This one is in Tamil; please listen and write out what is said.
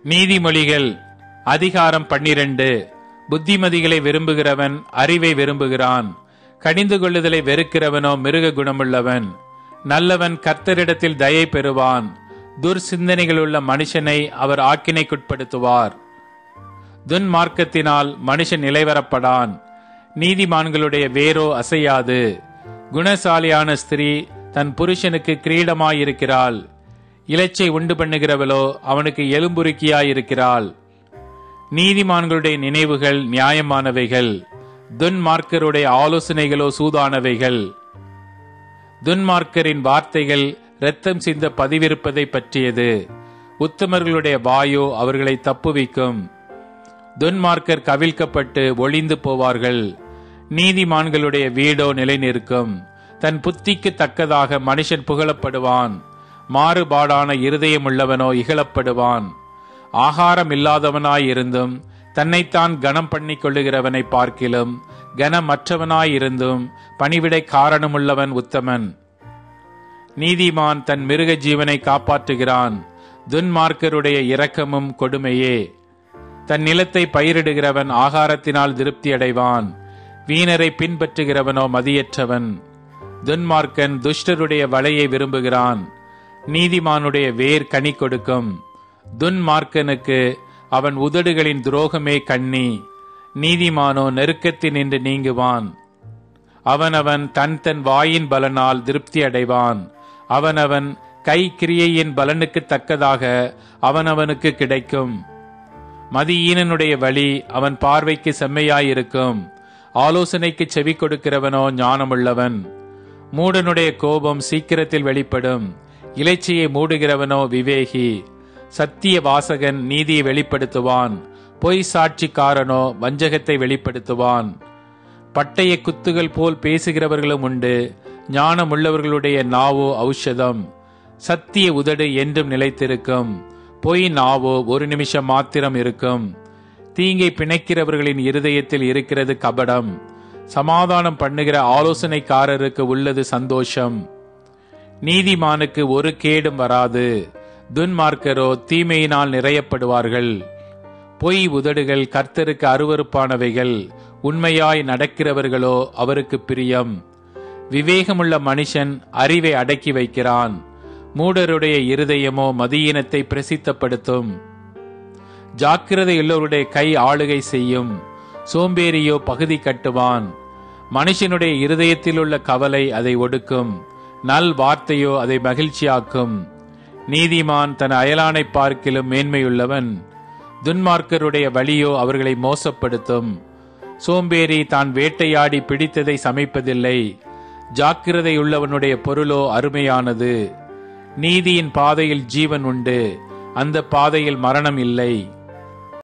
நீதிமொழிகள் அதிகாரம் 12. புத்திமதிகளை விரும்புகிறவன் அறிவை விரும்புகிறான். கடிந்து கொள்ளுதலை வெறுக்கிறவனோ மிருக குணமுள்ளவன். நல்லவன் கர்த்தரிடத்தில் தயை பெறுவான். துர்சிந்தனைகளுள்ள மனுஷனை அவர் ஆக்கினைக்குட்படுத்துவார். துன்மார்க்கத்தினால் மனுஷன் நிலைவரப்படான். நீதிமான்களுடைய வேரோ அசையாது. குணசாலியான ஸ்திரீ தன் புருஷனுக்கு கிரீடமாயிருக்கிறாள். இலச்சை உண்டு பண்ணுகிறவளோ அவனுக்கு எலும்புருக்கியாயிருக்கிறாள். நீதிமான்களுடைய நினைவுகள் நியாயமானவைகள், துன்மார்க்கருடைய ஆலோசனைகளோ சூதானவைகள். துன்மார்க்கரின் வார்த்தைகள் இரத்தம் சிந்த பதிவிருப்பதை பற்றியது. உத்தமர்களுடைய வாயோ அவர்களை தப்புவிக்கும். துன்மார்க்கர் கவிழ்க்கப்பட்டு ஒளிந்து போவார்கள். நீதிமான்களுடைய வீடோ நிலை நிற்கும். தன் புத்திக்கு தக்கதாக மனுஷன் புகழப்படுவான். மாறுபாடான இருதயமுள்ளவனோ இகழப்படுவான். ஆகாரம் இல்லாதவனாயிருந்தும் தன்னைத்தான் கனம் பண்ணி கொள்ளுகிறவனை பார்க்கிலும் கனமற்றவனாயிருந்தும் பணிவிடை காரணமுள்ளவன் உத்தமன். நீதிமான் தன் மிருக ஜீவனை காப்பாற்றுகிறான். துன்மார்க்கருடைய இரக்கமும் கொடுமையே. தன் நிலத்தை பயிரிடுகிறவன் ஆகாரத்தினால் திருப்தி அடைவான். வீணரை பின்பற்றுகிறவனோ மதியற்றவன். துன்மார்க்கன் துஷ்டருடைய வலையை விரும்புகிறான். நீதிமானுடைய வேர் கனி கொடுக்கும். துன்மார்க்கனுக்கு அவன் உதடுகளின் துரோகமே கண்ணி. நீதிமானோ நெருக்கத்தினின்று நீங்குவான். அவனவன் தன் வாயின் பலனால் திருப்தி அடைவான். அவனவன் கை கிரியையின் பலனுக்கு தக்கதாக அவனவனுக்கு கிடைக்கும். மதியீனனுடைய வழி அவன் பார்வைக்கு செம்மையாயிருக்கும். ஆலோசனைக்கு செவி கொடுக்கிறவனோ ஞானமுள்ளவன். மூடனுடைய கோபம் சீக்கிரத்தில் வெளிப்படும். இலைச்சையை மூடுகிறவனோ விவேகி. சத்திய வாசகன் நீதியை வெளிப்படுத்துவான். பொய் சாட்சிக்காரனோ வஞ்சகத்தை வெளிப்படுத்துவான். பட்டய குத்துகள் போல் பேசுகிறவர்களும் உண்டு. ஞானமுள்ளவர்களுடைய நாவோ ஔஷதம். சத்திய உதடு என்றும் நிலைத்திருக்கும். பொய் நாவோ ஒரு நிமிஷம் மாத்திரம் இருக்கும். தீங்கை பிணைக்கிறவர்களின் இருதயத்தில் இருக்கிறது கபடம். சமாதானம் பண்ணுகிற ஆலோசனைக்காரருக்கு உள்ளது சந்தோஷம். நீதிமானுக்கு ஒரு கேடும் வராது. துன்மார்க்கரோ தீமையினால் நிறையப்படுவார்கள். பொய் உதடுகள் கர்த்தருக்கு அருவருப்பானவைகள். உண்மையாய் நடக்கிறவர்களோ அவருக்கு பிரியம். விவேகமுள்ள மனுஷன் அறிவை அடக்கி வைக்கிறான். மூடருடைய இருதயமோ மதியீனத்தை பிரசித்தப்படுத்தும். ஜாக்கிரதையுள்ளவருடைய கை ஆளுகை செய்யும். சோம்பேறியோ பகுதி கட்டுவான். மனுஷனுடைய இருதயத்தில் உள்ள கவலை அதை ஒடுக்கும். நல் வார்த்தையோ அதை மகிழ்ச்சியாக்கும். நீதிமான் தன் அயலானை பார்க்கிலும் மேன்மையுள்ளவன். துன்மார்க்கருடைய வழியோ அவர்களை மோசப்படுத்தும். சோம்பேறி தான் வேட்டையாடி பிடித்ததை சமைப்பதில்லை. ஜாக்கிரதையுள்ளவனுடைய பொருளோ அருமையானது. நீதியின் பாதையில் ஜீவன் உண்டு. அந்த பாதையில் மரணம் இல்லை.